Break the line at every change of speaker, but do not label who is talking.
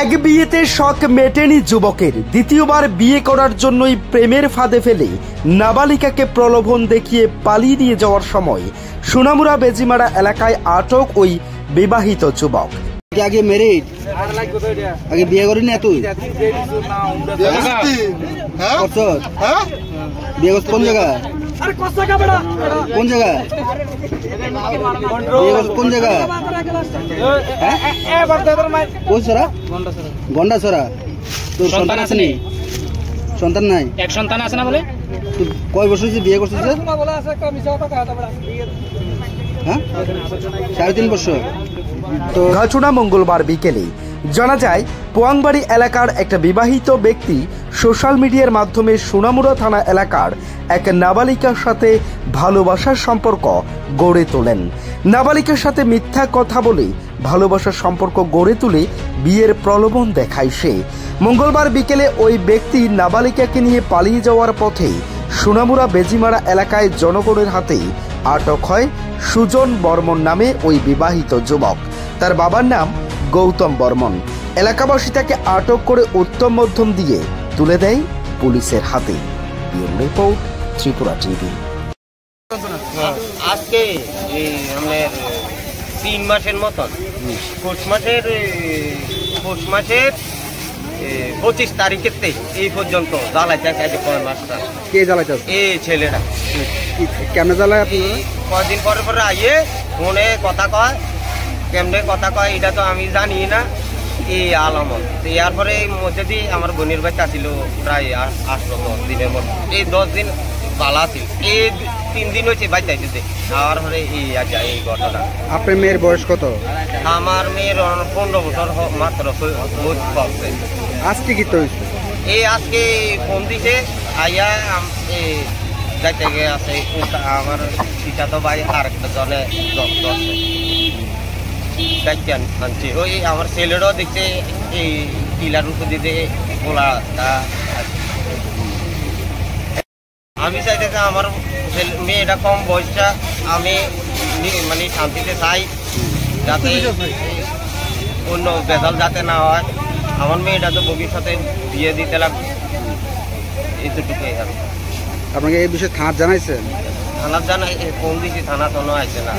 এক বিয়েতে শখ মেটেনি যুবকের, দ্বিতীয়বার বিয়ে করার জন্যই প্রেমের ফাঁদে ফেলে নাবালিকাকে প্রলোভন দেখিয়ে পালিয়ে নিয়ে যাওয়ার সময় সোনামুড়া বেজিমারা এলাকায় আটক ওই বিবাহিত যুবক।
আগে ম্যারিড, আগে বিয়ে করিনি তুই? বিয়ে করছিস কোন জায়গা? কোন জায়গা? কোন জায়গা? কোন সরা? গন্ডা সরা। তোর সন্তান আছে নি? সন্তান নাই?
এক সন্তান আছে না বলে?
তুই কয় বছর বিয়ে করছিস? হ্যাঁ, 3.5 বছর।
তো ঘটনা মঙ্গলবার বিকেলে জানা যায়, পোয়াংবাড়ি এলাকার একটা বিবাহিত ব্যক্তি সোশ্যাল মিডিয়ার মাধ্যমে সোনামুড়া থানা এলাকার এক নাবালিকার সাথে ভালোবাসার সম্পর্ক গড়ে তোলেন। নাবালিকার সাথে মিথ্যা কথা বলে ভালোবাসার সম্পর্ক গড়ে তুলে বিয়ের প্রলোভন দেখায় সে। মঙ্গলবার বিকেলে ওই ব্যক্তি নাবালিকাকে নিয়ে পালিয়ে যাওয়ার পথে সোনামুড়া বেজিমারা এলাকায় জনগণের হাতে আটক হয় সুজন বর্মন নামে ওই বিবাহিত যুবক। তার বাবার নাম গৌতম বর্মন। এলাকাবাসী তাকে আটক করে উত্তম মধ্যম দিয়ে তুলে দেয় পুলিশের হাতে। Report, Tripura TV.
আজকে আমাদের 3 মাসের মতন পৌষ মাসের 25 তারিখের এই পর্যন্ত জ্বালাইতে কয় মাসটা।
কে জ্বালাইতে? এই
ছেলেরা।
কেমনে জ্বালায়?
কদিন পরে পরে আইয়ে ফোনে কথা কয়, কেমনে কথা কয় এটা তো আমি জানি না। এই আলামত এরপরে মধ্যে দিয়ে আমার বোনের বাচ্চা ছিল প্রায় 8-10 দিনের মতো। এই 10 দিন পালা ছিল, এই 3 দিন হয়েছে বাচ্চা দিতে। তারপরে এই ঘটনা।
আপনার মেয়ের বয়স কত?
আমার মেয়ের 15 বছর মাত্র হচ্ছে।
আজকে কি তো হয়েছে?
এই আজকে ফোন দিছে আইয়া যাইতে গিয়ে আছে আমার পিতা তো ভাই আরেকটা জনে আনছি। ওই আমার ছেলেরও দেখছে এই টিলার উপর দিতে গোলাটা। আমি চাইতেছি আমার মেয়েটা কম বয়সটা আমি মানে শান্তিতে চাই, যাতে অন্য বেজাল যাতে না হয়। আমার মেয়েটা তো ভবিষ্যতে বিয়ে দিতে লাগবে, এইটুকুই।
আপনাকে এই বিষয়ে থানা জানাইছেন?
থানা জানাই, ফোন দিয়েছি, থানা তো আসছে না।